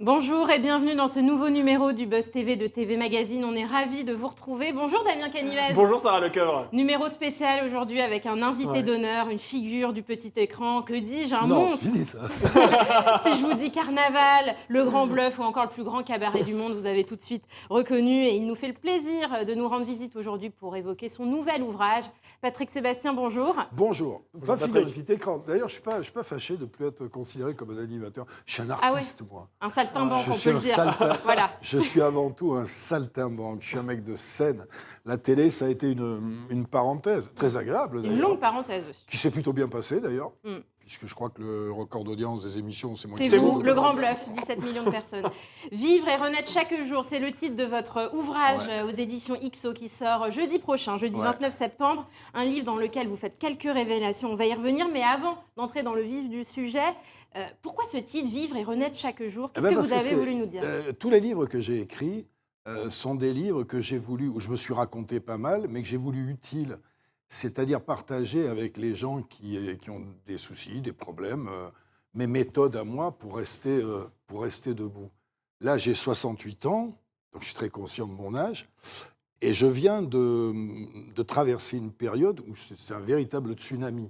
Bonjour et bienvenue dans ce nouveau numéro du Buzz TV de TV Magazine. On est ravis de vous retrouver. Bonjour Damien Canivez. Bonjour Sarah Lecoeur. Numéro spécial aujourd'hui avec un invité d'honneur, une figure du petit écran. Que dis-je, un monstre. Non, ça. Si je vous dis Carnaval, le Grand Bluff ou encore le plus grand cabaret du monde, vous avez tout de suite reconnu. Et il nous fait le plaisir de nous rendre visite aujourd'hui pour évoquer son nouvel ouvrage. Patrick Sébastien, bonjour. Bonjour. Pas Patrick. figure du petit écran. D'ailleurs, je ne suis pas fâché de ne plus être considéré comme un animateur. Je suis un artiste, moi. Un saltimbanque, Je on suis peut le un dire. Voilà. Je suis avant tout un saltimbanque. Je suis un mec de scène. La télé, ça a été une parenthèse très agréable, d'ailleurs. Une longue parenthèse aussi. Qui s'est plutôt bien passée, d'ailleurs. Mm. Puisque je crois que le record d'audience des émissions, c'est moi. C'est vous, le Grand Bluff, 17 millions de personnes. Vivre et renaître chaque jour, c'est le titre de votre ouvrage aux éditions XO qui sort jeudi prochain, jeudi 29 septembre. Un livre dans lequel vous faites quelques révélations. On va y revenir, mais avant d'entrer dans le vif du sujet, pourquoi ce titre, Vivre et renaître chaque jour? Qu'est-ce que vous avez voulu nous dire? Tous les livres que j'ai écrits sont des livres que j'ai voulu, où je me suis raconté pas mal, mais que j'ai voulu utiles. C'est-à-dire partager avec les gens qui ont des soucis, des problèmes, mes méthodes à moi pour rester debout. Là, j'ai 68 ans, donc je suis très conscient de mon âge, et je viens de traverser une période où c'est un véritable tsunami.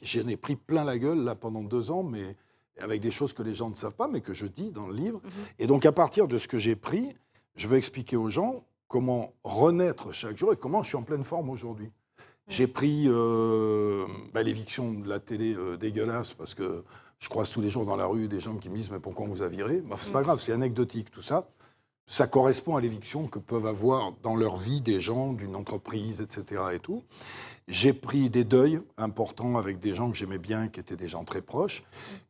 J'en ai pris plein la gueule là, pendant 2 ans, mais avec des choses que les gens ne savent pas, mais que je dis dans le livre. Et donc, à partir de ce que j'ai pris, je veux expliquer aux gens comment renaître chaque jour et comment je suis en pleine forme aujourd'hui. J'ai pris l'éviction de la télé dégueulasse parce que je croise tous les jours dans la rue des gens qui me disent « mais pourquoi on vous a viré ?» C'est pas grave, c'est anecdotique tout ça. Ça correspond à l'éviction que peuvent avoir dans leur vie des gens, d'une entreprise, etc. et tout. J'ai pris des deuils importants avec des gens que j'aimais bien, qui étaient des gens très proches.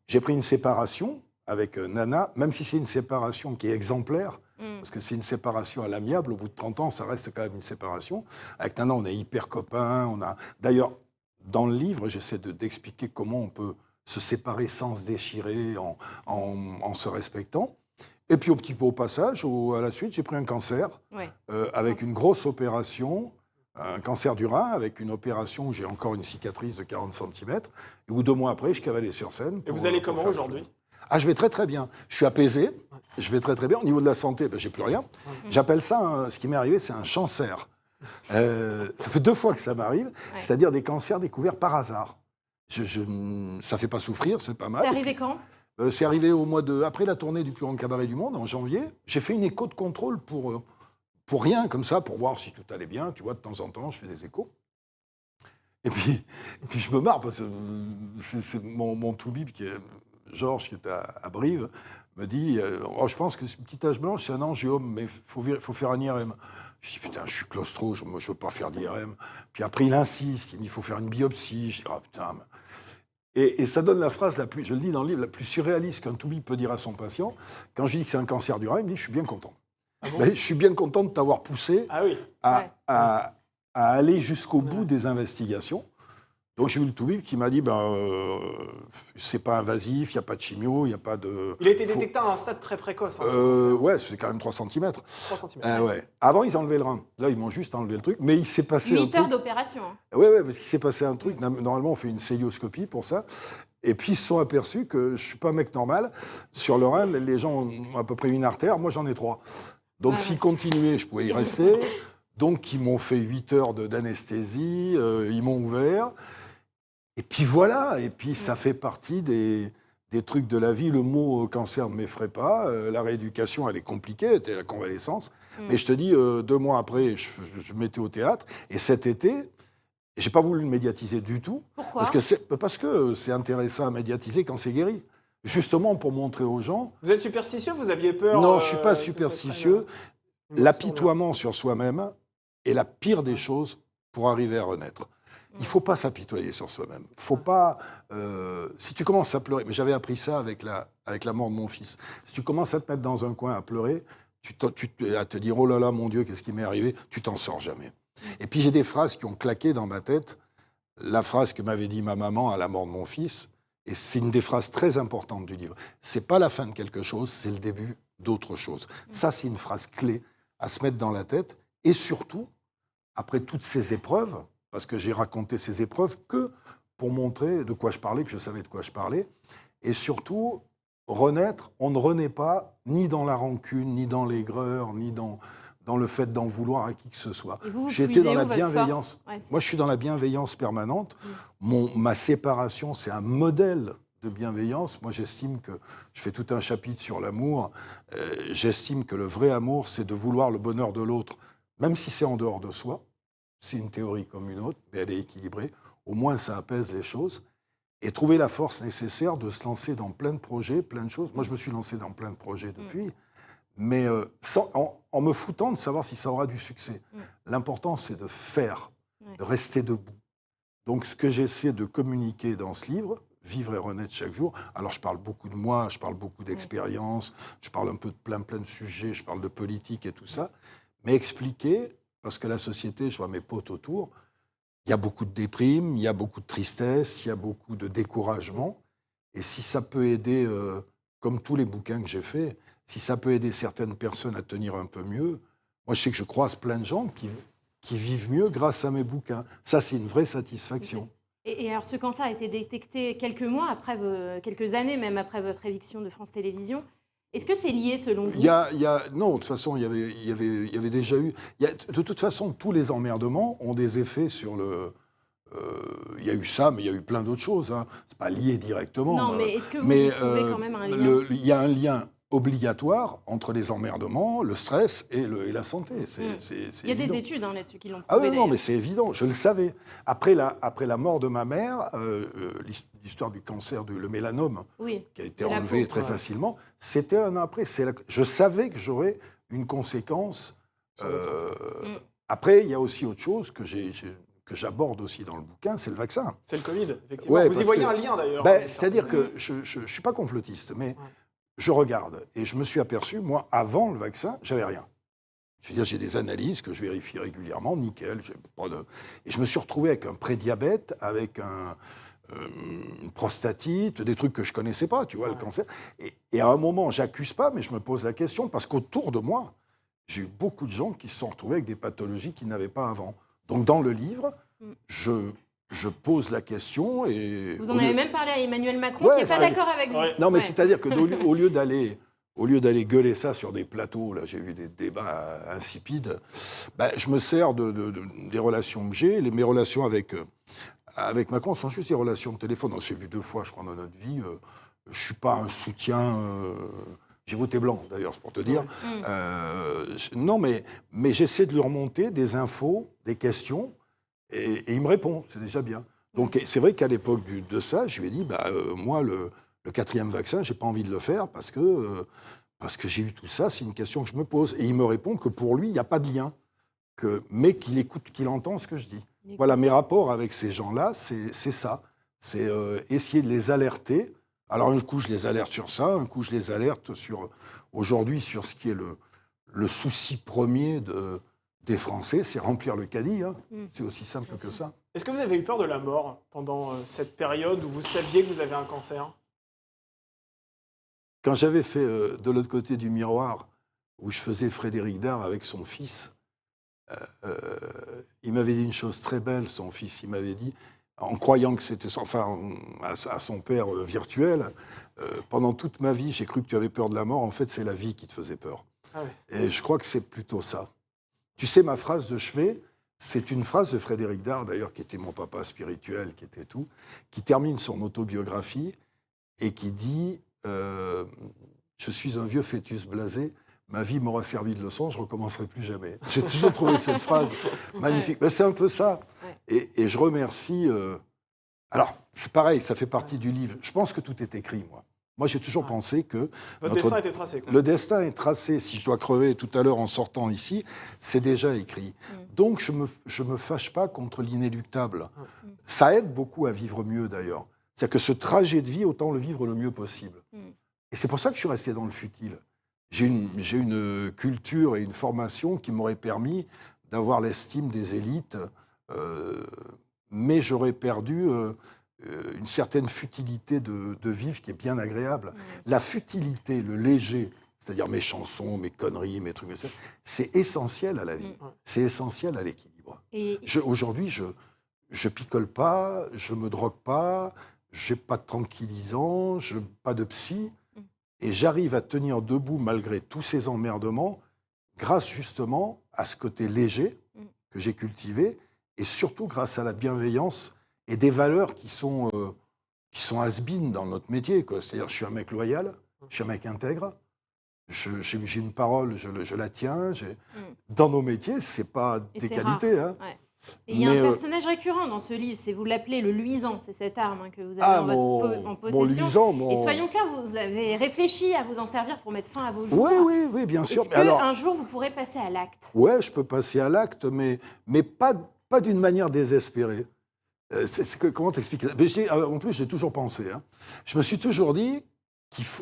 J'ai pris une séparation avec Nana, même si c'est une séparation qui est exemplaire, parce que c'est une séparation à l'amiable. Au bout de 30 ans, ça reste quand même une séparation. Avec Nana, on est hyper copains. D'ailleurs, dans le livre, j'essaie d'expliquer comment on peut se séparer sans se déchirer, en se respectant. Et puis, au passage, à la suite, j'ai pris un cancer, avec une grosse opération, un cancer du rein, avec une opération où j'ai encore une cicatrice de 40 cm, et où 2 mois après, je cavalais sur scène. Et vous allez comment aujourd'hui ? Je vais très très bien. Je suis apaisé, je vais très très bien. Au niveau de la santé, j'ai plus rien. J'appelle ça, ce qui m'est arrivé, c'est un cancer. Ça fait 2 fois que ça m'arrive, c'est-à-dire des cancers découverts par hasard. Ça fait pas souffrir, c'est pas mal. C'est arrivé quand ? C'est arrivé après la tournée du plus grand cabaret du monde, en janvier. J'ai fait une écho de contrôle pour rien, comme ça, pour voir si tout allait bien. Tu vois, de temps en temps, je fais des échos. Et puis je me marre, parce que c'est mon toubib, Georges, qui est à Brive, me dit je pense que cette petite tache blanche, c'est un angiome, mais il faut faire un IRM. Je dis, putain, je suis claustro, je ne veux pas faire d'IRM. Puis après, il insiste, il me dit, il faut faire une biopsie. Je dis, putain... Et ça donne la phrase je le dis dans le livre, la plus surréaliste qu'un toubib peut dire à son patient. Quand je lui dis que c'est un cancer du rein, il me dit « je suis bien content je suis bien content de t'avoir poussé à aller jusqu'au bout des investigations. » Donc j'ai eu le toubib qui m'a dit c'est pas invasif, il n'y a pas de chimio, il n'y a pas de... Il a été détecté à un stade très précoce. C'est quand même 3 cm. 3 cm. Avant, ils enlevaient le rein. Là, ils m'ont juste enlevé le truc. Mais il s'est passé 8 heures d'opération. Oui, parce qu'il s'est passé un truc. Normalement, on fait une célioscopie pour ça. Et puis, ils se sont aperçus que je ne suis pas un mec normal. Sur le rein, les gens ont à peu près une artère. Moi, j'en ai 3. Donc, s'ils continuaient, je pouvais y rester. Donc, ils m'ont fait 8 heures d'anesthésie. Ils m'ont ouvert. Et puis voilà, et puis ça fait partie des trucs de la vie. Le mot cancer ne m'effraie pas, la rééducation, elle est compliquée, c'était la convalescence. Mais je te dis, 2 mois après, je m'étais au théâtre, et cet été, j'ai pas voulu le médiatiser du tout. Pourquoi ? Parce que c'est intéressant à médiatiser quand c'est guéri. Justement pour montrer aux gens... Vous êtes superstitieux ? Vous aviez peur ? Non, je suis pas superstitieux. L'apitoiement sur soi-même est la pire des choses pour arriver à renaître. Il ne faut pas s'apitoyer sur soi-même. Faut pas... si tu commences à pleurer... Mais j'avais appris ça avec la mort de mon fils. Si tu commences à te mettre dans un coin à pleurer, à te dire « Oh là là, mon Dieu, qu'est-ce qui m'est arrivé ?» Tu t'en sors jamais. Et puis j'ai des phrases qui ont claqué dans ma tête. La phrase que m'avait dit ma maman à la mort de mon fils, et c'est une des phrases très importantes du livre. C'est pas la fin de quelque chose, c'est le début d'autre chose. Ça, c'est une phrase clé à se mettre dans la tête. Et surtout, après toutes ces épreuves... Parce que j'ai raconté ces épreuves que pour montrer de quoi je parlais, que je savais de quoi je parlais. Et surtout, renaître, on ne renaît pas ni dans la rancune, ni dans l'aigreur, ni dans le fait d'en vouloir à qui que ce soit. J'étais dans la bienveillance. Moi, je suis dans la bienveillance permanente. Ma séparation, c'est un modèle de bienveillance. Moi, j'estime que, je fais tout un chapitre sur l'amour, j'estime que le vrai amour, c'est de vouloir le bonheur de l'autre, même si c'est en dehors de soi. C'est une théorie comme une autre, mais elle est équilibrée. Au moins, ça apaise les choses. Et trouver la force nécessaire de se lancer dans plein de projets, plein de choses. Moi, je me suis lancé dans plein de projets depuis, mais en me foutant de savoir si ça aura du succès. L'important, c'est de faire, de rester debout. Donc, ce que j'essaie de communiquer dans ce livre, Vivre et renaître chaque jour, alors je parle beaucoup de moi, je parle beaucoup d'expérience, je parle un peu de plein de sujets, je parle de politique et tout ça, mais expliquer, parce que la société, je vois mes potes autour, il y a beaucoup de déprime, il y a beaucoup de tristesse, il y a beaucoup de découragement. Et si ça peut aider, comme tous les bouquins que j'ai faits, si ça peut aider certaines personnes à tenir un peu mieux, moi je sais que je croise plein de gens qui vivent mieux grâce à mes bouquins. Ça, c'est une vraie satisfaction. Et alors ce cancer a été détecté quelques mois après, quelques années même après votre éviction de France Télévisions. Est-ce que c'est lié selon vous ? Non, de toute façon, il y avait déjà eu... de toute façon, tous les emmerdements ont des effets sur le... Il y a eu ça, mais il y a eu plein d'autres choses. Hein. Ce n'est pas lié directement. Non, mais est-ce que vous y trouvez quand même un lien ? Il y a un lien obligatoire entre les emmerdements, le stress et la santé. Il y a des études là-dessus qui l'ont prouvé. Ah oui, non, mais c'est évident, je le savais. Après la mort de ma mère, l'histoire du cancer, le mélanome, qui a été enlevé très facilement, c'était un an après. Je savais que j'aurais une conséquence. Après, il y a aussi autre chose que j'aborde aussi dans le bouquin, c'est le vaccin. C'est le Covid, effectivement. Ouais, vous y voyez un lien, d'ailleurs. C'est-à-dire que je ne suis pas complotiste, mais je regarde. Et je me suis aperçu, moi, avant le vaccin, j'avais rien. Je veux dire, j'ai des analyses que je vérifie régulièrement, nickel. Et je me suis retrouvé avec un prédiabète, avec une prostatite, des trucs que je ne connaissais pas, tu vois, le cancer. Et à un moment, j'accuse pas, mais je me pose la question, parce qu'autour de moi, j'ai eu beaucoup de gens qui se sont retrouvés avec des pathologies qu'ils n'avaient pas avant. Donc, dans le livre, je pose la question et... Vous en avez même parlé à Emmanuel Macron, qui n'est pas d'accord avec vous. Non, mais c'est-à-dire qu'au lieu d'aller gueuler ça sur des plateaux, là, j'ai vu des débats insipides, je me sers des relations que j'ai. Mes relations avec Macron sont juste des relations de téléphone. On s'est vu 2 fois, je crois, dans notre vie. Je ne suis pas un soutien... J'ai voté blanc, d'ailleurs, c'est pour te dire. Non, mais j'essaie de lui remonter des infos, des questions, et il me répond, c'est déjà bien. Donc, c'est vrai qu'à l'époque de ça, je lui ai dit, moi, le 4e vaccin, je n'ai pas envie de le faire parce que j'ai eu tout ça, c'est une question que je me pose. Et il me répond que pour lui, il n'y a pas de lien, mais qu'il écoute, qu'il entend ce que je dis. Voilà, mes rapports avec ces gens-là, c'est ça. C'est essayer de les alerter. Alors, un coup, je les alerte sur ça, un coup, je les alerte aujourd'hui sur ce qui est le souci premier des Français, c'est remplir le caddie. Hein. C'est aussi simple que ça. Est-ce que vous avez eu peur de la mort pendant cette période où vous saviez que vous avez un cancer ? Quand j'avais fait de l'autre côté du miroir, où je faisais Frédéric Dard avec son fils, il m'avait dit une chose très belle, son fils. Il m'avait dit, en croyant que c'était, à son père virtuel, pendant toute ma vie, j'ai cru que tu avais peur de la mort. En fait, c'est la vie qui te faisait peur. Ah ouais. Et je crois que c'est plutôt ça. Tu sais, ma phrase de chevet, c'est une phrase de Frédéric Dard, d'ailleurs, qui était mon papa spirituel, qui était tout, qui termine son autobiographie et qui dit « Je suis un vieux fœtus blasé, ma vie m'aura servi de leçon, je ne recommencerai plus jamais. » J'ai toujours trouvé cette phrase magnifique. Mais c'est un peu ça. Et je remercie... Alors, c'est pareil, ça fait partie du livre. Je pense que tout est écrit, moi. Moi, j'ai toujours pensé que... Votre destin était tracé, quoi. Le destin est tracé. Si je dois crever tout à l'heure en sortant ici, c'est déjà écrit. Donc, je me fâche pas contre l'inéluctable. Ça aide beaucoup à vivre mieux, d'ailleurs. C'est-à-dire que ce trajet de vie, autant le vivre le mieux possible. Et c'est pour ça que je suis resté dans le futile. J'ai une culture et une formation qui m'auraient permis d'avoir l'estime des élites, mais j'aurais perdu... une certaine futilité de vivre qui est bien agréable. La futilité, le léger, c'est-à-dire mes chansons, mes conneries, mes trucs, c'est essentiel à la vie. C'est essentiel à l'équilibre. Aujourd'hui, je picole pas, je me drogue pas, j'ai pas de tranquillisant, pas de psy. Et j'arrive à tenir debout malgré tous ces emmerdements, grâce justement à ce côté léger que j'ai cultivé, et surtout grâce à la bienveillance et des valeurs qui sont has-been dans notre métier, quoi. C'est-à-dire, je suis un mec loyal, je suis un mec intègre, j'ai une parole, je la tiens. Dans nos métiers, c'est pas des qualités. Hein. Ouais. Et il y a un personnage récurrent dans ce livre, vous l'appelez le luisant, c'est cette arme que vous avez en possession. Luisant, Et soyons clairs, vous avez réfléchi à vous en servir pour mettre fin à vos jours. Oui, bien sûr. Est-ce qu'un jour, vous pourrez passer à l'acte? Oui, je peux passer à l'acte, mais pas d'une manière désespérée. Comment t'expliquer? En plus, j'ai toujours pensé. Hein. Je me suis toujours dit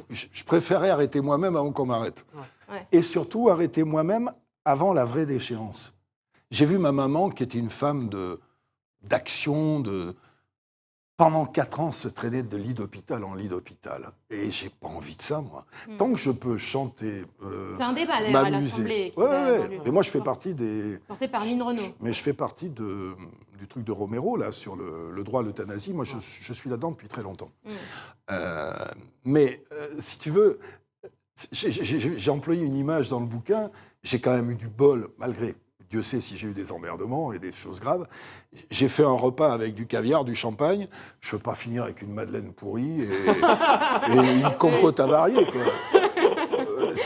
je préférais arrêter moi-même avant qu'on m'arrête. Ouais. Et surtout, arrêter moi-même avant la vraie déchéance. J'ai vu ma maman, qui était une femme d'action, pendant 4 ans se traîner de lit d'hôpital en lit d'hôpital. Et j'ai pas envie de ça, moi. Tant que je peux chanter, c'est un débat, d'ailleurs, à l'Assemblée. Mais moi, je fais partie des... Porté par Lynn Renaud. Mais je fais partie du truc de Romero, là, sur le droit à l'euthanasie. Moi, je suis là-dedans depuis très longtemps. Mais, si tu veux, j'ai employé une image dans le bouquin. J'ai quand même eu du bol, malgré... Dieu sait si j'ai eu des emmerdements et des choses graves. J'ai fait un repas avec du caviar, du champagne. Je ne veux pas finir avec une madeleine pourrie et une compote avariée, quoi.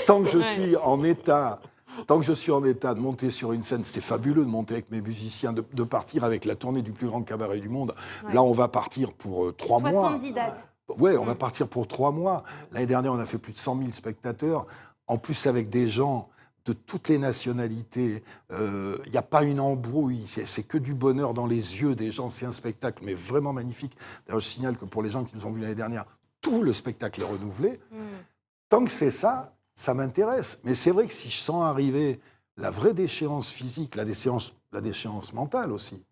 Tant que je suis en état de monter sur une scène, c'était fabuleux de monter avec mes musiciens, de partir avec la tournée du plus grand cabaret du monde. Ouais. Là, on va partir pour 3 mois. 70 dates. Ouais, on va partir pour 3 mois. L'année dernière, on a fait plus de 100 000 spectateurs. En plus, avec des gens de toutes les nationalités. Il n'y a pas une embrouille, c'est que du bonheur dans les yeux des gens. C'est un spectacle, mais vraiment magnifique. D'ailleurs, je signale que pour les gens qui nous ont vus l'année dernière, tout le spectacle est renouvelé. Tant que c'est ça, ça m'intéresse. Mais c'est vrai que si je sens arriver la vraie déchéance physique, la déchéance mentale aussi,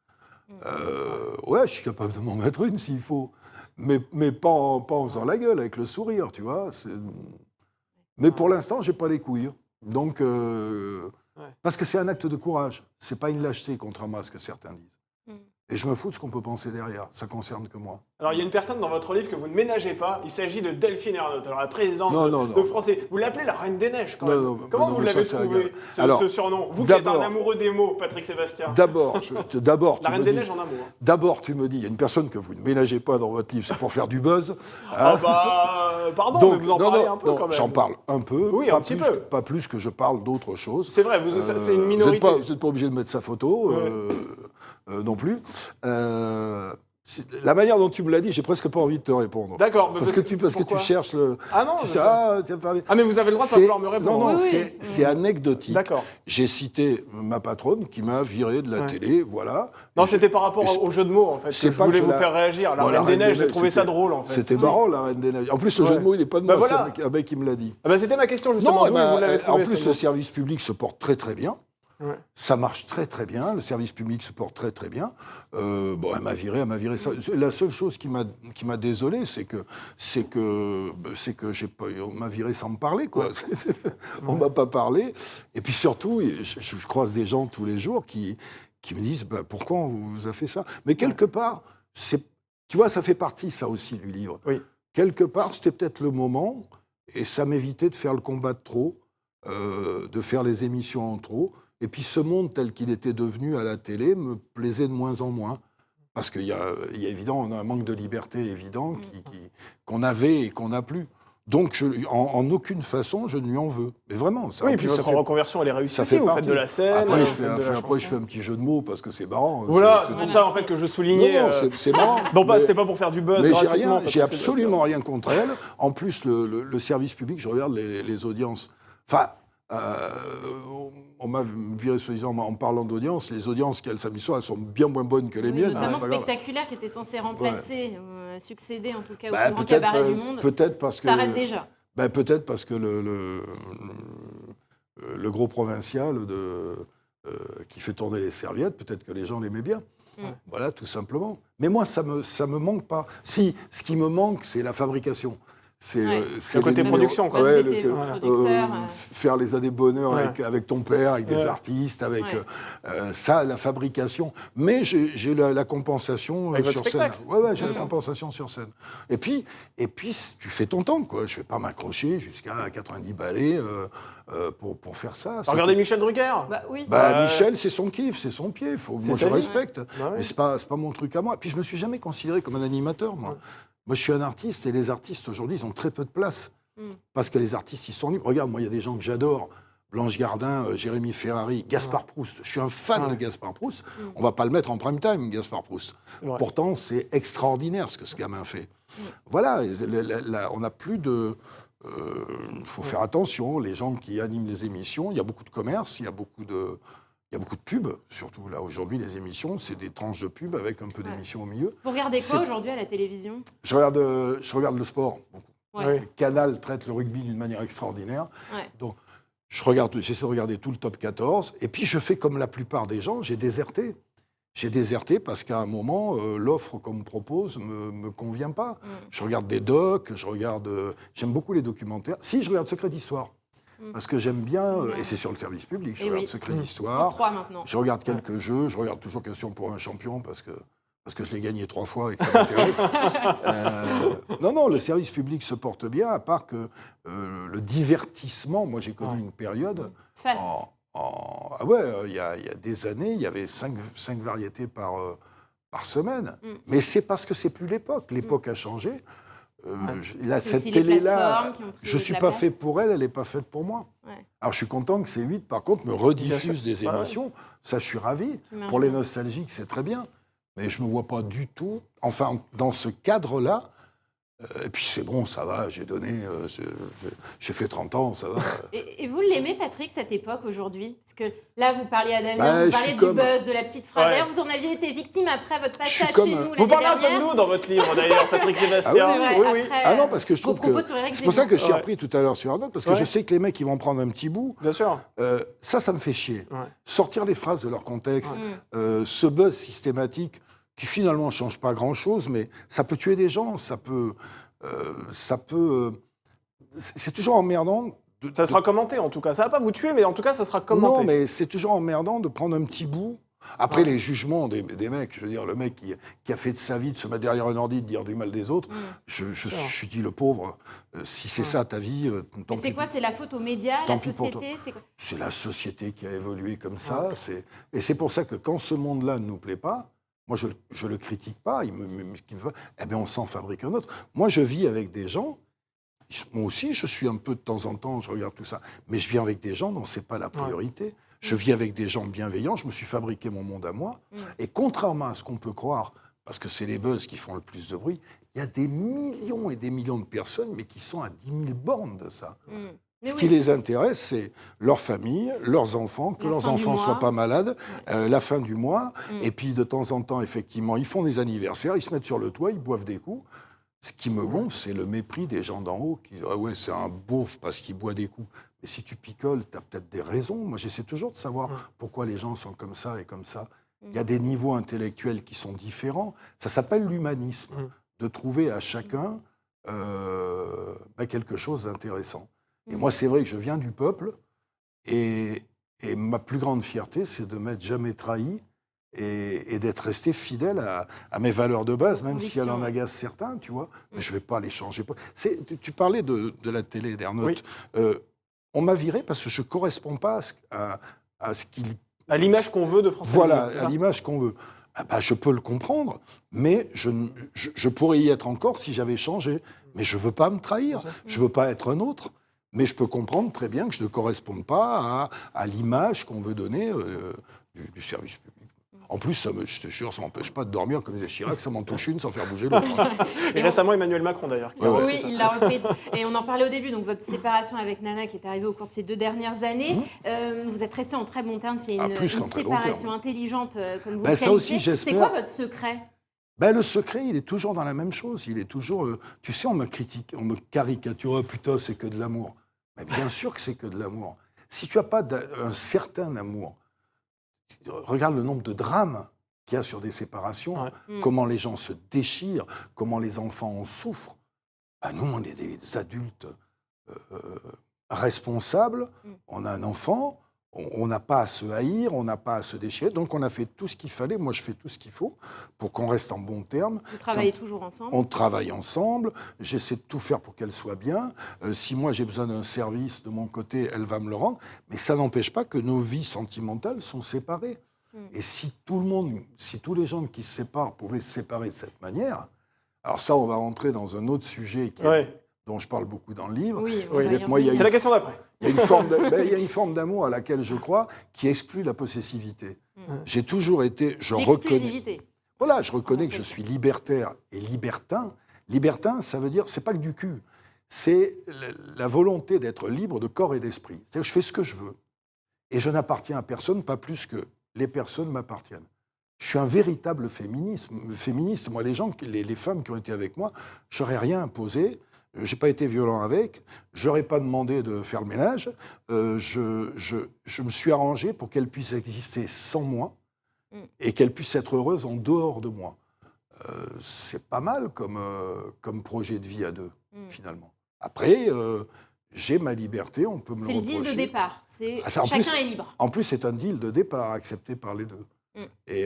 ouais, je suis capable de m'en mettre une s'il faut. Mais pas en faisant la gueule, avec le sourire, tu vois. Mais pour l'instant, je n'ai pas les couilles. Donc, parce que c'est un acte de courage, c'est pas une lâcheté, contrairement à ce que certains disent. Et je me fous de ce qu'on peut penser derrière, ça concerne que moi. Alors, il y a une personne dans votre livre que vous ne ménagez pas, il s'agit de Delphine Ernotte, alors la présidente de Français. Vous l'appelez la Reine des Neiges, quand même. Comment vous l'avez trouvé, ce surnom? Vous qui êtes un amoureux des mots, Patrick Sébastien. D'abord, la Reine des Neiges en amour. D'abord, tu me dis, il y a une personne que vous ne ménagez pas dans votre livre, c'est pour faire du buzz. Pardon, donc, mais vous en parlez un peu quand même. J'en parle un peu, oui, un petit peu. Pas plus que je parle d'autres choses. C'est vrai, c'est une minorité. Vous n'êtes pas obligé de mettre sa photo. Non plus. La manière dont tu me l'as dit, j'ai presque pas envie de te répondre. D'accord. Parce que tu cherches le... Ah non, tu vas parler. Ah, mais vous avez le droit de pas vouloir me répondre. Non, c'est anecdotique. D'accord. J'ai cité ma patronne qui m'a viré de la télé, voilà. Non, c'était par rapport au jeu de mots, en fait. Je voulais vous faire réagir. La Reine des Neiges, j'ai trouvé ça drôle, en fait. C'était marrant, la Reine des Neiges. En plus, le jeu de mots, il n'est pas de moi, c'est un mec qui me l'a dit. C'était ma question, justement. En plus, le service public se porte très, très bien. Ouais. Ça marche très très bien, le service public se porte très très bien. Elle m'a viré ça. La seule chose qui m'a désolé, c'est que on m'a viré sans me parler, quoi. On m'a pas parlé. Et puis surtout, je croise des gens tous les jours qui me disent pourquoi on vous a fait ça. Mais quelque part, tu vois, ça fait partie ça aussi du livre. Oui. Quelque part, c'était peut-être le moment, et ça m'évitait de faire le combat de trop, de faire les émissions en trop. Et puis ce monde tel qu'il était devenu à la télé me plaisait de moins en moins. Parce qu'il y a évidemment un manque de liberté évident qu'on avait et qu'on n'a plus. Donc, en aucune façon, je ne lui en veux. Mais vraiment. Ça, oui, et puis votre reconversion, elle est réussie. Vous faites de la scène. Après, je fais un petit jeu de mots parce que c'est marrant. Voilà, c'est pour ça en fait que je soulignais. Non, c'est marrant. Non, c'était pas pour faire dire buzz. Mais j'ai absolument rien contre elle. En plus, le service public, je regarde les audiences. Enfin, on m'a viré soi-disant en parlant d'audience. Les audiences qu'elle samedi soir, elles sont bien moins bonnes que les miennes. Notamment Spectaculaire qui était censé remplacer, succéder en tout cas au plus grand cabaret du monde. Peut-être parce que ça arrête déjà. Peut-être parce que le gros provincial qui fait tourner les serviettes, peut-être que les gens l'aimaient bien. Voilà, tout simplement. Mais moi, ça me manque pas. Si, ce qui me manque, c'est la fabrication. C'est le côté production, quoi. Ouais, producteur. Faire les années bonheur avec ton père, avec des artistes, avec ça, la fabrication. Mais j'ai la compensation sur scène. Ouais, j'ai la compensation sur scène. Et puis, tu fais ton temps, quoi. Je ne vais pas m'accrocher jusqu'à 90 ballets pour faire ça. Regardez Michel Drucker. Oui. Michel, c'est son kiff, c'est son pied. Moi, je respecte. Mais c'est pas mon truc à moi. Et puis, je me suis jamais considéré comme un animateur, moi. Moi, je suis un artiste et les artistes, aujourd'hui, ils ont très peu de place. Parce que les artistes, ils sont libres. Regarde, moi, il y a des gens que j'adore. Blanche Gardin, Jérémy Ferrari, Gaspard Proust. Je suis un fan de Gaspard Proust. On ne va pas le mettre en prime time, Gaspard Proust. Pourtant, c'est extraordinaire ce que ce gamin fait. Voilà, on n'a plus de... Il faut faire attention, les gens qui animent les émissions, il y a beaucoup de commerce, il y a beaucoup de pubs, surtout là aujourd'hui, les émissions, c'est des tranches de pubs avec un peu d'émissions au milieu. Vous regardez quoi aujourd'hui à la télévision ? Je regarde le sport, beaucoup. Canal traite le rugby d'une manière extraordinaire. Donc, j'essaie de regarder tout le top 14. Et puis, je fais comme la plupart des gens, j'ai déserté. J'ai déserté parce qu'à un moment, l'offre qu'on me propose ne me convient pas. Je regarde des docs, j'aime beaucoup les documentaires. Si, je regarde Secret d'Histoire. Parce que j'aime bien, et c'est sur le service public, je regarde Secret d'Histoire. Je regarde quelques jeux, je regarde toujours Question pour un champion parce que je l'ai gagné 3 fois et que ça m'intéresse. Non, le service public se porte bien, à part que le divertissement, moi j'ai connu une période... Fast. Il y a des années, il y avait 5 variétés par semaine. Mais c'est parce que c'est plus l'époque. L'époque a changé. Cette télé-là, je ne suis pas fait pour elle, elle n'est pas faite pour moi. Alors je suis content que C8, par contre, me rediffuse des émissions. Ça, je suis ravi. Pour les nostalgiques, c'est très bien. Mais je ne me vois pas du tout, enfin, dans ce cadre-là. Et puis c'est bon, ça va, j'ai fait 30 ans, ça va. Et vous l'aimez, Patrick, cette époque aujourd'hui ? Parce que là, vous parliez à Damien, vous parliez du buzz, de la petite phrase. D'ailleurs, vous en aviez été victime après votre passage chez nous l'année dernière. Vous parlez un peu de nous dans votre livre, d'ailleurs, Patrick Sébastien. Oui. Non, parce que je trouve que... C'est pour ça que je suis repris tout à l'heure sur un autre, parce que je sais que les mecs, ils vont prendre un petit bout. Bien sûr. Ça me fait chier. Sortir les phrases de leur contexte, ce buzz systématique... qui finalement ne change pas grand-chose, mais ça peut tuer des gens, c'est toujours emmerdant. Ça sera commenté, en tout cas. Ça ne va pas vous tuer, mais en tout cas, ça sera commenté. Non, mais c'est toujours emmerdant de prendre un petit bout. Après, les jugements des mecs, je veux dire, le mec qui a fait de sa vie de se mettre derrière un ordi, de dire du mal des autres, je dis, le pauvre, si c'est ça ta vie, tant pis. C'est quoi ? C'est la faute aux médias, la société ? C'est la société qui a évolué comme ça. Et c'est pour ça que quand ce monde-là ne nous plaît pas, moi, je ne le critique pas, on s'en fabrique un autre. Moi, je vis avec des gens, moi aussi, je suis un peu de temps en temps, je regarde tout ça, mais je vis avec des gens dont ce n'est pas la priorité. Je vis avec des gens bienveillants, je me suis fabriqué mon monde à moi, et contrairement à ce qu'on peut croire, parce que c'est les buzz qui font le plus de bruit, il y a des millions et des millions de personnes, mais qui sont à 10 000 bornes de ça. Ce qui les intéresse, c'est leur famille, leurs enfants, que leurs enfants ne soient pas malades, la fin du mois. Et puis, de temps en temps, effectivement, ils font des anniversaires, ils se mettent sur le toit, ils boivent des coups. Ce qui me gonfle, c'est le mépris des gens d'en haut qui disent « Ah ouais, c'est un beauf parce qu'il boit des coups ». Mais si tu picoles, tu as peut-être des raisons. Moi, j'essaie toujours de savoir pourquoi les gens sont comme ça et comme ça. Il y a des niveaux intellectuels qui sont différents. Ça s'appelle l'humanisme, de trouver à chacun quelque chose d'intéressant. Et moi, c'est vrai que je viens du peuple, et ma plus grande fierté, c'est de m'être jamais trahi et d'être resté fidèle à mes valeurs de base, même si elle en agace certains, tu vois. Mais je ne vais pas les changer. Tu parlais de la télé, d'Ernotte. On m'a viré parce que je ne corresponds pas à ce qu'il... À l'image qu'on veut de France Télévisions. Voilà, à l'image qu'on veut. Je peux le comprendre, mais je pourrais y être encore si j'avais changé. Mais je ne veux pas me trahir, je ne veux pas être un autre. Mais je peux comprendre très bien que je ne corresponde pas à l'image qu'on veut donner du service public. En plus, je te jure, ça ne m'empêche pas de dormir comme disait Chirac, ça m'en touche une sans faire bouger l'autre. Et récemment, Emmanuel Macron, d'ailleurs. Oui, il l'a reprise. Et on en parlait au début, donc votre séparation avec Nana qui est arrivée au cours de ces 2 dernières années. Vous êtes restés en très bon terme, c'est une séparation intelligente, comme vous le qualifiez. C'est quoi votre secret ? Le secret, il est toujours dans la même chose. Il est toujours... tu sais, on me critique, on me caricature. Oh, putain, c'est que de l'amour. Mais bien sûr que c'est que de l'amour. Si tu n'as pas un certain amour, regarde le nombre de drames qu'il y a sur des séparations, comment les gens se déchirent, comment les enfants en souffrent. Nous, on est des adultes responsables, on a un enfant, on n'a pas à se haïr, on n'a pas à se déchirer. Donc, on a fait tout ce qu'il fallait. Moi, je fais tout ce qu'il faut pour qu'on reste en bons termes. Vous travaillez toujours ensemble ? On travaille ensemble. J'essaie de tout faire pour qu'elle soit bien. Si moi, j'ai besoin d'un service de mon côté, elle va me le rendre. Mais ça n'empêche pas que nos vies sentimentales sont séparées. Et si tous les gens qui se séparent pouvaient se séparer de cette manière, alors ça, on va rentrer dans un autre sujet dont je parle beaucoup dans le livre. Oui, c'est la question d'après. Il y a une forme d'amour à laquelle je crois qui exclut la possessivité. J'ai toujours été... je reconnais que je suis libertaire et libertin. Libertin, ça veut dire, c'est pas que du cul. C'est la volonté d'être libre de corps et d'esprit. C'est-à-dire que je fais ce que je veux. Et je n'appartiens à personne, pas plus que les personnes m'appartiennent. Je suis un véritable féministe. Moi, les femmes qui ont été avec moi, je n'aurais rien imposé. Je n'ai pas été violent avec. Je n'aurais pas demandé de faire le ménage. Je me suis arrangé pour qu'elles puissent exister sans moi et qu'elles puissent être heureuses en dehors de moi. C'est pas mal comme projet de vie à deux, finalement. Après, j'ai ma liberté, on peut me le reprocher. C'est le deal de départ. Chacun est libre. En plus, c'est un deal de départ accepté par les deux. Et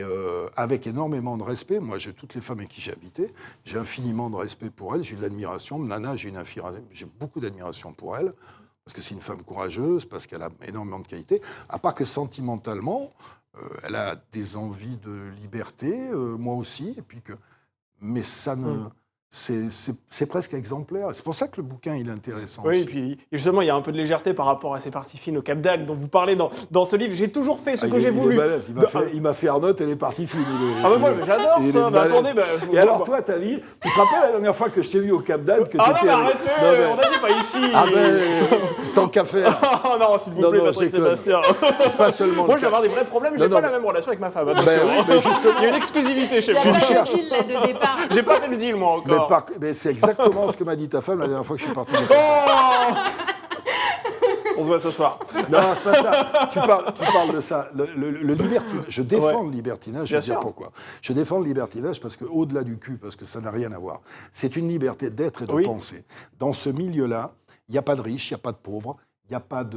avec énormément de respect, moi j'ai toutes les femmes avec qui j'ai habité, j'ai infiniment de respect pour elles, j'ai de l'admiration. Nana, j'ai beaucoup d'admiration pour elle, parce que c'est une femme courageuse, parce qu'elle a énormément de qualités, à part que sentimentalement, elle a des envies de liberté, moi aussi, mais ça ne... C'est presque exemplaire. C'est pour ça que le bouquin, il est intéressant. Oui, aussi. et puis justement, il y a un peu de légèreté par rapport à ces parties fines au Cap d'Agde dont vous parlez dans ce livre. J'ai toujours fait ce que j'ai voulu. Il m'a fait Arnaud et les parties fines. Mais j'adore ça. Attendez. Et alors, toi, ta vie, tu te rappelles la dernière fois que je t'ai vu au Cap d'Agde que arrêtez, on a dit pas ici. Tant qu'à faire. Non, s'il vous plaît, Patrick Sébastien. C'est pas seulement. Moi, je vais avoir des vrais problèmes. J'ai pas la même relation avec ma femme. Justement. Il y a une exclusivité chez moi. Tu le cherches. De départ. J'ai pas fait le deal, moi, encore. Mais c'est exactement ce que m'a dit ta femme la dernière fois que je suis parti. On se voit ce soir. Non, c'est pas ça. Tu parles de ça. Le libertinage. Je défends le libertinage. Je vais dire pourquoi. Je défends le libertinage parce qu'au-delà du cul, parce que ça n'a rien à voir, c'est une liberté d'être et de penser. Dans ce milieu-là, il n'y a pas de riches, il n'y a pas de pauvres. Il n'y a pas de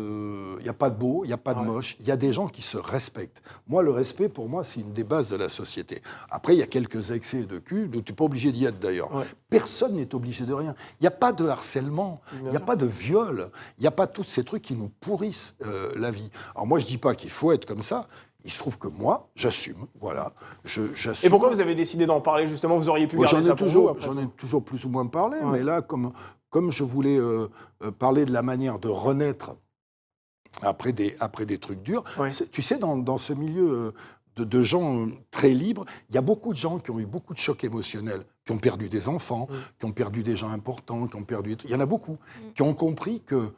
beau, il n'y a pas de moche. Il y a des gens qui se respectent. Moi, le respect, pour moi, c'est une des bases de la société. Après, il y a quelques excès de cul, tu n'es pas obligé d'y être d'ailleurs. Personne n'est obligé de rien. Il n'y a pas de harcèlement, il n'y a pas de viol, il n'y a pas tous ces trucs qui nous pourrissent la vie. Alors moi, je ne dis pas qu'il faut être comme ça. Il se trouve que moi, j'assume, voilà. J'assume. Et pourquoi vous avez décidé d'en parler, justement ? Vous auriez pu garder ça pour vous après ? J'en ai toujours plus ou moins parlé, mais là, comme je voulais parler de la manière de renaître après des trucs durs, tu sais, dans ce milieu de gens très libres, il y a beaucoup de gens qui ont eu beaucoup de chocs émotionnels, qui ont perdu des enfants, qui ont perdu des gens importants, il y en a beaucoup, qui ont compris que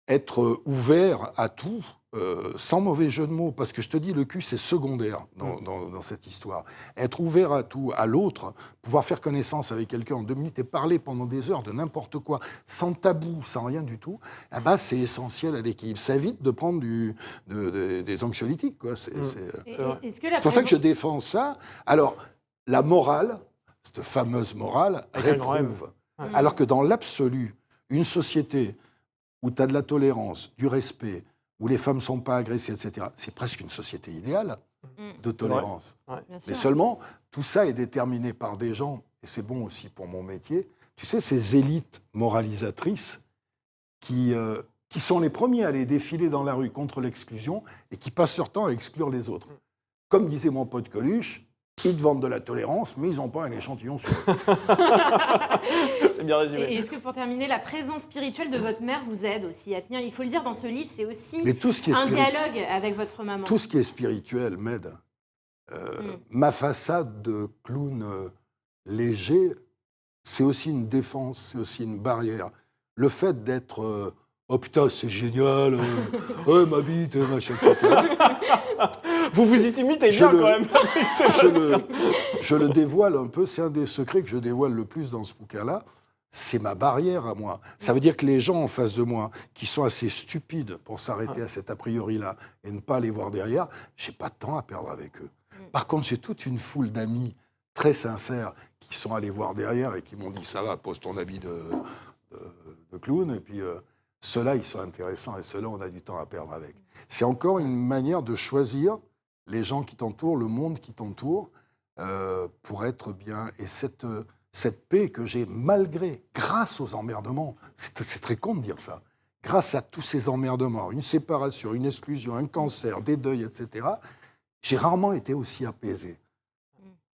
être ouvert à tout, sans mauvais jeu de mots, parce que je te dis, le cul, c'est secondaire dans cette histoire. Être ouvert à tout, à l'autre, pouvoir faire connaissance avec quelqu'un en 2 minutes et parler pendant des heures de n'importe quoi, sans tabou, sans rien du tout, c'est essentiel à l'équilibre. Ça évite de prendre des anxiolytiques, quoi. C'est pour ça que je défends ça. Alors, la morale, cette fameuse morale, réprouve. Alors que dans l'absolu, une société où tu as de la tolérance, du respect, où les femmes ne sont pas agressées, etc., c'est presque une société idéale de tolérance. Mais seulement, tout ça est déterminé par des gens, et c'est bon aussi pour mon métier, tu sais, ces élites moralisatrices qui sont les premiers à aller défiler dans la rue contre l'exclusion et qui passent leur temps à exclure les autres. Comme disait mon pote Coluche, ils te vendent de la tolérance, mais ils n'ont pas un échantillon sur eux. C'est bien résumé. Et est-ce que pour terminer, la présence spirituelle de votre mère vous aide aussi à tenir ? Il faut le dire, dans ce livre, c'est aussi un dialogue avec votre maman. Tout ce qui est spirituel m'aide. Ma façade de clown léger, c'est aussi une défense, c'est aussi une barrière. Le fait d'être oh putain, c'est génial, ma bite, machin, etc. Vous y imitez bien quand même. Je le dévoile un peu, c'est un des secrets que je dévoile le plus dans ce bouquin-là. C'est ma barrière à moi. Ça veut dire que les gens en face de moi, qui sont assez stupides pour s'arrêter à cet a priori-là et ne pas les voir derrière, j'ai pas de temps à perdre avec eux. Par contre, j'ai toute une foule d'amis très sincères qui sont allés voir derrière et qui m'ont dit « ça va, pose ton habit de clown ». Et puis ceux-là, ils sont intéressants et ceux-là, on a du temps à perdre avec. C'est encore une manière de choisir les gens qui t'entourent, le monde qui t'entoure, pour être bien. Et cette paix que j'ai grâce aux emmerdements, c'est très con de dire ça, grâce à tous ces emmerdements, une séparation, une exclusion, un cancer, des deuils, etc., j'ai rarement été aussi apaisé.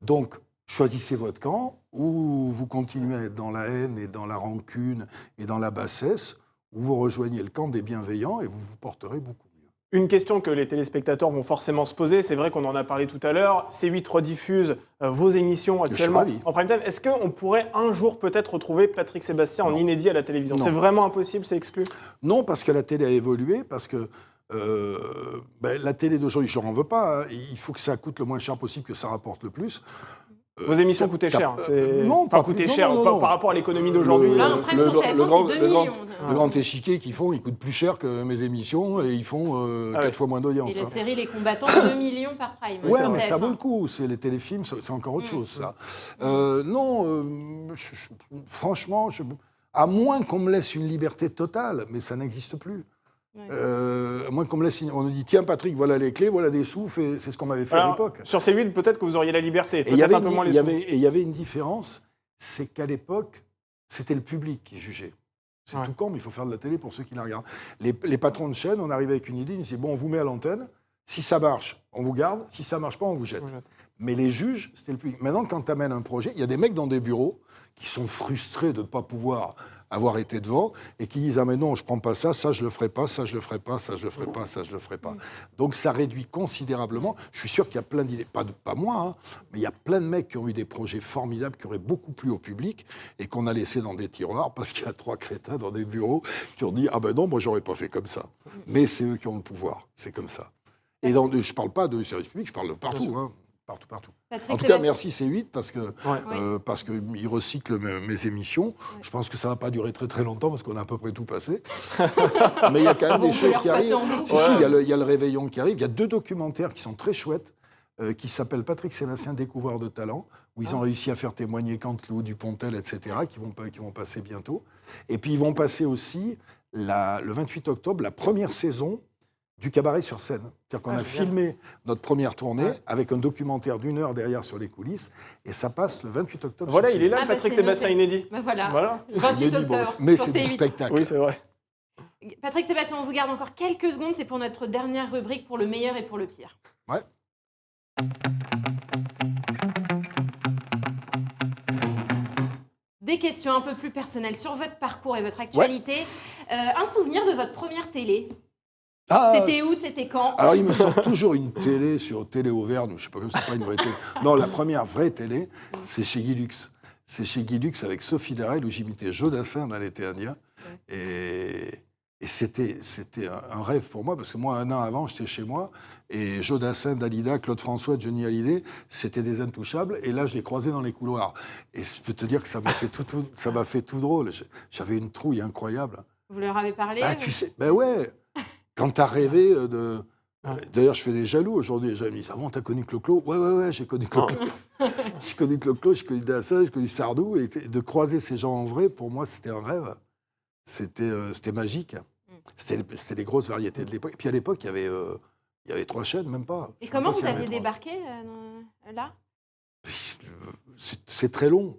Donc, choisissez votre camp, ou vous continuez à être dans la haine et dans la rancune et dans la bassesse, ou vous rejoignez le camp des bienveillants et vous vous porterez beaucoup mieux. Une question que les téléspectateurs vont forcément se poser, c'est vrai qu'on en a parlé tout à l'heure, C8 rediffuse vos émissions actuellement en prime time. Est-ce qu'on pourrait un jour peut-être retrouver Patrick Sébastien en inédit à la télévision ? C'est vraiment impossible, c'est exclu ? Non, parce que la télé a évolué, parce que la télé d'aujourd'hui, je n'en veux pas, hein. Il faut que ça coûte le moins cher possible, que ça rapporte le plus. Vos émissions coûtaient cher. Non, pas coûtaient cher par rapport à l'économie d'aujourd'hui. Le grand échiquier qu'ils font, il coûte plus cher que mes émissions et ils font 4 fois moins d'audience. Et la série Les Combattants, 2 millions par prime. Oui, mais ça vaut le coup. C'est les téléfilms, c'est encore autre chose, ça. Franchement, à moins qu'on me laisse une liberté totale, mais ça n'existe plus. À moins qu'on me laisse, on nous dit tiens Patrick, voilà les clés, voilà des sous, c'est ce qu'on m'avait fait à l'époque. Sur C8, peut-être que vous auriez la liberté, il y avait une différence, c'est qu'à l'époque, c'était le public qui jugeait. C'est tout con, mais il faut faire de la télé pour ceux qui la regardent. Les patrons de chaîne, on arrivait avec une idée, ils disaient bon, on vous met à l'antenne, si ça marche, on vous garde, si ça marche pas, on vous jette. Mais les juges, c'était le public. Maintenant, quand tu amènes un projet, il y a des mecs dans des bureaux qui sont frustrés de ne pas pouvoir avoir été devant, et qui disent « Ah mais non, je ne prends pas ça, ça je ne le ferai pas, ça je ne le ferai pas, ça je ne le ferai pas, ça je ne le ferai pas. » Donc ça réduit considérablement. Je suis sûr qu'il y a plein d'idées, pas moi, hein, mais il y a plein de mecs qui ont eu des projets formidables, qui auraient beaucoup plu au public, et qu'on a laissés dans des tiroirs, parce qu'il y a 3 crétins dans des bureaux qui ont dit « Ah ben non, moi j'aurais pas fait comme ça. » Mais c'est eux qui ont le pouvoir, c'est comme ça. Et je ne parle pas de service public, je parle de partout, hein. Partout. Patrick, en tout cas, merci C8 parce qu'ils recyclent mes émissions. Je pense que ça ne va pas durer très très longtemps parce qu'on a à peu près tout passé. Mais il y a quand même des choses qui arrivent. Il y a le Réveillon qui arrive. Il y a 2 documentaires qui sont très chouettes qui s'appellent Patrick Sébastien, Découvreur de talent, où ils ont réussi à faire témoigner Canteloup, Dupontel, etc., qui vont passer bientôt. Et puis ils vont passer aussi le 28 octobre, la première saison du cabaret sur scène. C'est-à-dire qu'on a filmé notre première tournée avec un documentaire d'1 heure derrière sur les coulisses, et ça passe le 28 octobre. Voilà, il est là, Patrick Sébastien inédit. Voilà. 28 octobre. Mais c'est du spectacle. Oui, c'est vrai. Patrick Sébastien, on vous garde encore quelques secondes, c'est pour notre dernière rubrique, pour le meilleur et pour le pire. Ouais. Des questions un peu plus personnelles sur votre parcours et votre actualité. Un souvenir de votre première télé ? C'était où, c'était quand ? Alors, il me sort toujours une télé sur Télé Auvergne, je sais pas, c'est pas une vraie télé. Non, la première vraie télé, c'est chez Guy Lux. C'est chez Guy Lux avec Sophie Darel, où j'imitais Jodassin dans l'été indien. Et c'était un rêve pour moi, parce que moi, 1 an avant, j'étais chez moi, et Jodassin, Dalida, Claude François, Johnny Hallyday, c'était des intouchables, et là, je les croisais dans les couloirs. Et je peux te dire que ça m'a fait tout drôle. J'avais une trouille incroyable. Vous leur avez parlé ? Tu sais, ouais. Quand t'as rêvé de... D'ailleurs, je fais des jaloux aujourd'hui. Les gens me disent « Ah bon, t'as connu Clo-Clo ?» Ouais, j'ai connu Clo-Clo. J'ai connu Clo-Clo, j'ai connu Dassin, j'ai connu Sardou. Et de croiser ces gens en vrai, pour moi, c'était un rêve. C'était magique. C'était les grosses variétés de l'époque. Et puis à l'époque, il y avait 3 chaînes, même pas. Et comment vous aviez débarqué là ? C'est très long.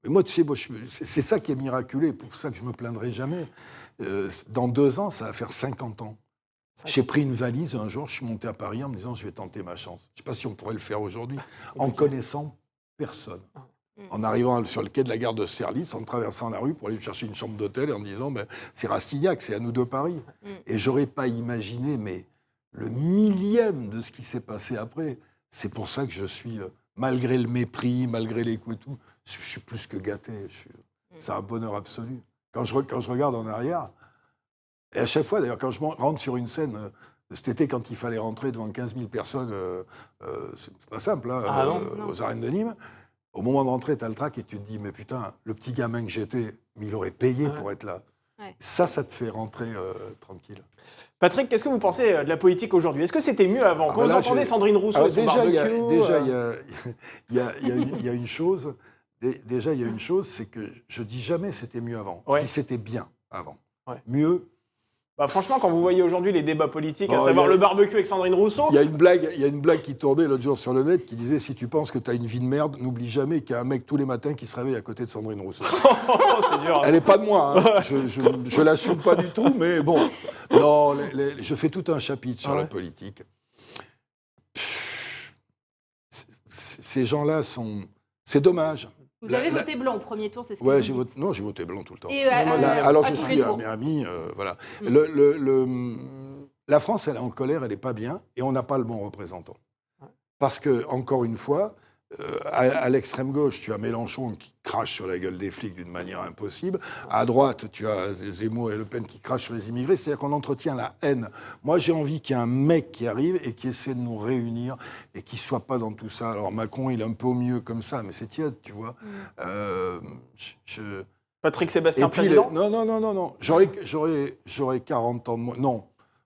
Mais moi, tu sais, c'est ça qui est miraculeux, pour ça que je ne me plaindrai jamais. Dans 2 ans, ça va faire 50 ans. J'ai pris une valise un jour, je suis monté à Paris en me disant je vais tenter ma chance. Je ne sais pas si on pourrait le faire aujourd'hui, en connaissant personne. En arrivant sur le quai de la gare de Serlitz, en traversant la rue pour aller chercher une chambre d'hôtel et en disant c'est Rastignac, c'est à nous de Paris. Et je n'aurais pas imaginé le millième de ce qui s'est passé après. C'est pour ça que je suis, malgré le mépris, malgré les coups et tout, je suis plus que gâté. C'est un bonheur absolu. Quand je regarde en arrière, et à chaque fois, d'ailleurs, quand je rentre sur une scène, cet été, quand il fallait rentrer devant 15 000 personnes, c'est pas simple, aux arènes de Nîmes, au moment de rentrer, tu as le trac et tu te dis, mais putain, le petit gamin que j'étais, il aurait payé pour être là. Ouais. Ça te fait rentrer tranquille. Patrick, qu'est-ce que vous pensez de la politique aujourd'hui? Est-ce que c'était mieux avant? Quand vous entendez Sandrine Rousseau et son barbecue... Déjà, il y a une chose. Déjà, il y a une chose, c'est que je dis jamais c'était mieux avant. Je dis c'était bien avant. Ouais. Mieux. Bah franchement, quand vous voyez aujourd'hui les débats politiques, à savoir le barbecue avec Sandrine Rousseau... Il y a une blague qui tournait l'autre jour sur le net qui disait « Si tu penses que tu as une vie de merde, n'oublie jamais qu'il y a un mec tous les matins qui se réveille à côté de Sandrine Rousseau. » C'est dur. Elle n'est pas de moi, hein. Je l'assume pas du tout, mais bon. Non, je fais tout un chapitre sur la politique. Ces gens-là sont... C'est dommage. Vous avez voté blanc au premier tour, c'est ce que ouais, vous dites. Non, j'ai voté blanc tout le temps. Et alors que je suis à Miami, voilà. La France, elle est en colère, elle n'est pas bien, et on n'a pas le bon représentant. Parce que, encore une fois, à l'extrême gauche, tu as Mélenchon qui crache sur la gueule des flics d'une manière impossible. À droite, tu as Zemmour et Le Pen qui crachent sur les immigrés. C'est-à-dire qu'on entretient la haine. Moi, j'ai envie qu'il y ait un mec qui arrive et qui essaie de nous réunir et qui ne soit pas dans tout ça. Alors, Macron, il est un peu au mieux comme ça, mais c'est tiède, tu vois. Patrick Sébastien, président? Non. J'aurais 40 ans de moins.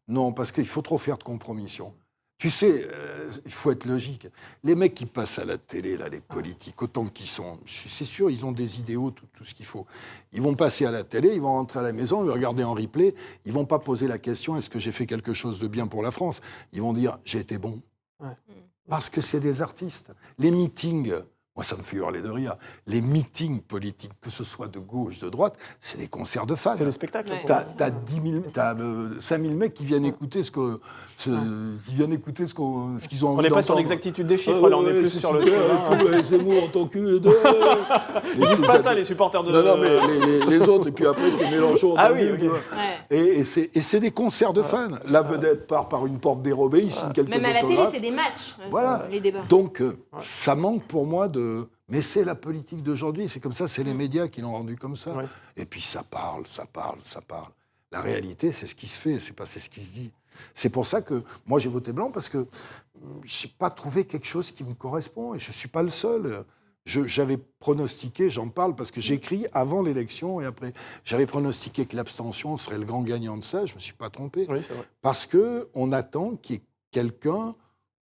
Non, parce qu'il faut trop faire de compromissions. Tu sais, il faut être logique. Les mecs qui passent à la télé, là, les politiques, autant qu'ils sont, c'est sûr, ils ont des idéaux, tout ce qu'il faut. Ils vont passer à la télé, ils vont rentrer à la maison, ils vont regarder en replay, ils vont pas poser la question, est-ce que j'ai fait quelque chose de bien pour la France? Ils vont dire, j'ai été bon. Ouais. Parce que c'est des artistes. Les meetings... Moi, ça me fait hurler de rire. Les meetings politiques, que ce soit de gauche, de droite, c'est des concerts de fans. C'est des spectacles. Ouais. T'as 5 000 mecs qui viennent écouter ce qu'ils ont envie d'entendre. On n'est pas sur l'exactitude des chiffres, là, on est plus sur le... Zemmour en tant que... Ils disent pas ça, les supporters de... Non, mais les autres, et puis après, c'est Mélenchon. Ah oui, ok. Et c'est des concerts de fans. La vedette part par une porte dérobée, il signe quelques autographes. Même à la télé, c'est des matchs, voilà. les débats. Donc, ça manque pour moi de... Mais c'est la politique d'aujourd'hui, c'est comme ça, c'est les médias qui l'ont rendu comme ça. Ouais. Et puis ça parle. La réalité, c'est ce qui se fait, c'est ce qui se dit. C'est pour ça que moi j'ai voté blanc, parce que je n'ai pas trouvé quelque chose qui me correspond, et je ne suis pas le seul. J'avais pronostiqué, j'en parle parce que j'écris avant l'élection et après, j'avais pronostiqué que l'abstention serait le grand gagnant de ça, je ne me suis pas trompé. Oui, c'est vrai. Parce qu'on attend qu'il y ait quelqu'un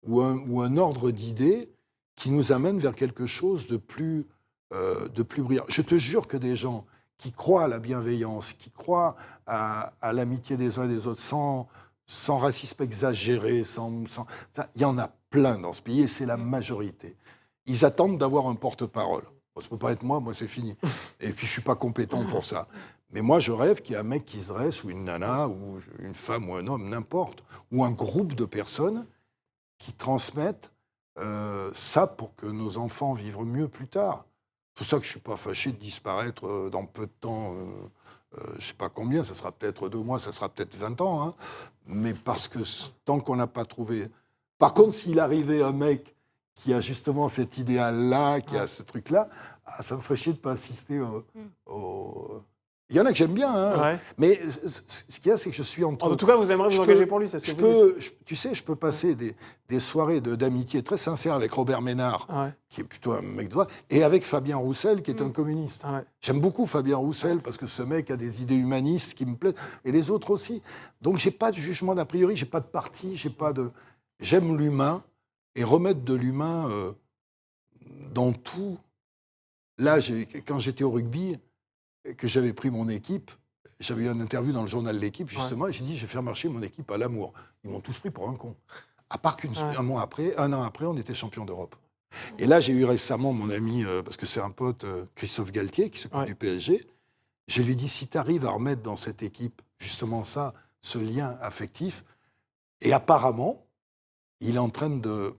ou un ordre d'idées qui nous amène vers quelque chose de plus brillant. Je te jure que des gens qui croient à la bienveillance, qui croient à l'amitié des uns et des autres, sans racisme exagéré, il y en a plein dans ce pays, et c'est la majorité. Ils attendent d'avoir un porte-parole. Bon, ça ne peut pas être moi c'est fini. Et puis je ne suis pas compétent pour ça. Mais moi, je rêve qu'il y ait un mec qui se dresse, ou une nana, ou une femme, ou un homme, n'importe, ou un groupe de personnes qui transmettent ça pour que nos enfants vivent mieux plus tard. C'est pour ça que je ne suis pas fâché de disparaître dans peu de temps. Je ne sais pas combien, ça sera peut-être 2 mois, ça sera peut-être 20 ans. Hein, mais parce que tant qu'on n'a pas trouvé... Par contre, s'il arrivait un mec qui a justement cet idéal-là, qui a ce truc-là, ça me ferait chier de ne pas assister au... Il y en a que j'aime bien, hein. Ouais. Mais ce qu'il y a, c'est que je suis entre... En tout cas, vous aimeriez vous engager pour lui, c'est ce que vous dites. Tu sais, je peux passer des soirées d'amitié très sincères avec Robert Ménard, qui est plutôt un mec de droite, et avec Fabien Roussel, qui est un communiste. Ouais. J'aime beaucoup Fabien Roussel, parce que ce mec a des idées humanistes qui me plaisent, et les autres aussi. Donc, j'ai pas de jugement d'a priori, j'ai pas de parti, j'aime l'humain, et remettre de l'humain dans tout. Là, quand j'étais au rugby... que j'avais pris mon équipe, j'avais eu une interview dans le journal L'Équipe, justement, et j'ai dit, je vais faire marcher mon équipe à l'amour. Ils m'ont tous pris pour un con. À part un an après, on était champion d'Europe. Et là, j'ai eu récemment mon ami, parce que c'est un pote, Christophe Galtier, qui s'occupe du PSG, je lui ai dit, si tu arrives à remettre dans cette équipe, justement ça, ce lien affectif, et apparemment, il est en train de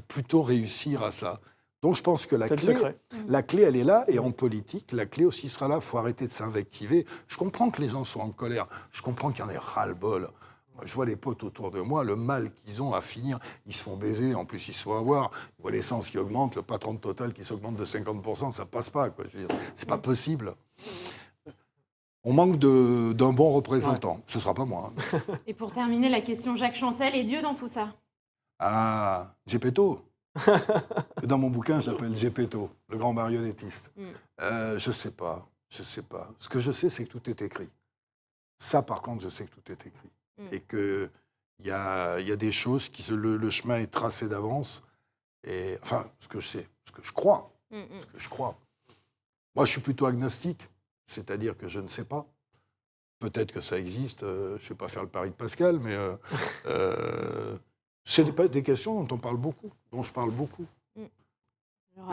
plutôt réussir à ça. Donc je pense que la clé, elle est là, et en politique, la clé aussi sera là. Il faut arrêter de s'invectiver. Je comprends que les gens soient en colère, je comprends qu'il y en ait ras-le-bol. Je vois les potes autour de moi, le mal qu'ils ont à finir, ils se font baiser, en plus ils se font avoir. Je vois l'essence qui augmente, le patron de Total qui s'augmente de 50%, ça passe pas, quoi. Je veux dire, c'est pas possible. On manque d'un bon représentant. Ce sera pas moi. Hein. Et pour terminer, la question Jacques Chancel et Dieu dans tout ça. Ah, Gepetto. Dans mon bouquin, j'appelle Gepetto, le grand marionnettiste. Je sais pas. Ce que je sais, c'est que tout est écrit. Ça, par contre, je sais que tout est écrit. Et qu'il y a des choses, le chemin est tracé d'avance. Et, enfin, ce que je sais, ce que je crois. Ce que je crois. Moi, je suis plutôt agnostique, c'est-à-dire que je ne sais pas. Peut-être que ça existe, je ne vais pas faire le pari de Pascal, mais c'est des questions dont je parle beaucoup.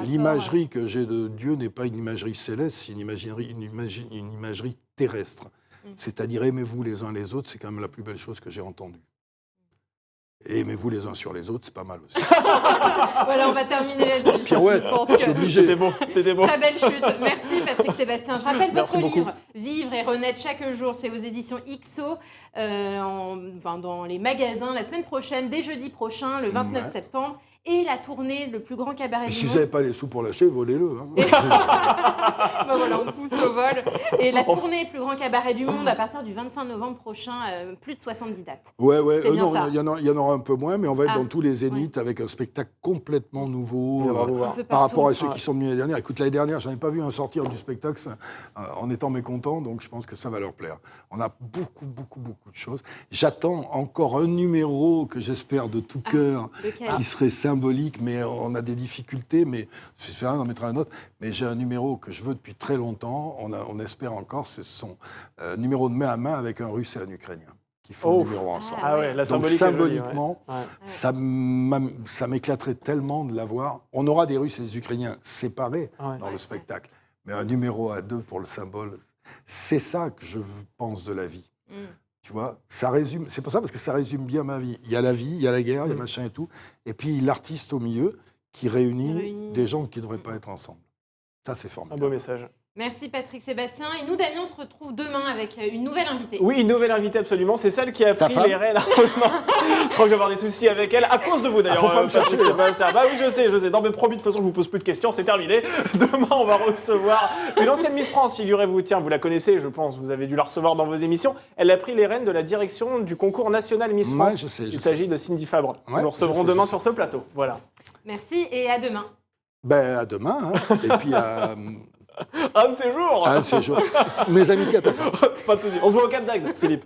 L'imagerie que j'ai de Dieu n'est pas une imagerie céleste, c'est une imagerie terrestre. C'est-à-dire, aimez-vous les uns les autres, c'est quand même la plus belle chose que j'ai entendue. Et aimez-vous les uns sur les autres, c'est pas mal aussi. Voilà, on va terminer là-dessus. Pirouette, je suis obligé. C'était beau. Très belle chute. Merci Patrick Sébastien. Je rappelle votre livre, Vivre et renaître chaque jour. C'est aux éditions XO, dans les magasins la semaine prochaine, dès jeudi prochain, le 29 septembre. Et la tournée, le plus grand cabaret du monde. Si vous n'avez pas les sous pour l'acheter, volez-le. Hein. Ben voilà, on pousse au vol. Et la tournée plus grand cabaret du monde à partir du 25 novembre prochain, plus de 70 dates. Ouais. C'est bien ça. Il y en aura un peu moins, mais on va être dans tous les zéniths avec un spectacle complètement nouveau par rapport à ceux qui sont venus l'année dernière. Écoute, l'année dernière, je n'en ai pas vu un sortir du spectacle en étant mécontent, donc je pense que ça va leur plaire. On a beaucoup de choses. J'attends encore un numéro que j'espère de tout cœur, qui serait symbolique, mais on a des difficultés, mais je sais rien, on en mettra un autre. Mais j'ai un numéro que je veux depuis très longtemps, on espère encore, c'est son numéro de main à main avec un Russe et un Ukrainien qui font le numéro ensemble. Ah ouais, la donc symbolique symboliquement, est jolie, ça m'éclaterait tellement de l'avoir. On aura des Russes et des Ukrainiens séparés dans le spectacle, mais un numéro à deux pour le symbole, c'est ça que je pense de la vie. Tu vois, ça résume, c'est pour ça, parce que ça résume bien ma vie. Il y a la vie, il y a la guerre, il y a machin et tout, et puis l'artiste au milieu qui réunit des gens qui ne devraient pas être ensemble. Ça, c'est formidable. Un beau message. Merci Patrick Sébastien. Et nous, Damien, on se retrouve demain avec une nouvelle invitée. Oui, une nouvelle invitée, absolument. C'est celle qui a pris les rênes. Je crois que je vais avoir des soucis avec elle, à cause de vous d'ailleurs. Faut pas me chercher. Bah oui, je sais. Non, mais promis, de toute façon, je vous pose plus de questions, c'est terminé. Demain, on va recevoir une ancienne Miss France, figurez-vous. Tiens, vous la connaissez, je pense, vous avez dû la recevoir dans vos émissions. Elle a pris les rênes de la direction du concours national Miss France. Ouais, je sais. Il s'agit de Cindy Fabre. Nous le recevrons demain sur ce plateau. Voilà. Merci et à demain. Ben, à demain. Hein. Et puis à... Un de ces jours. Un de ces jours. Mes amitiés à ta femme. Pas de soucis. On se voit au Cap d'Agde, Philippe.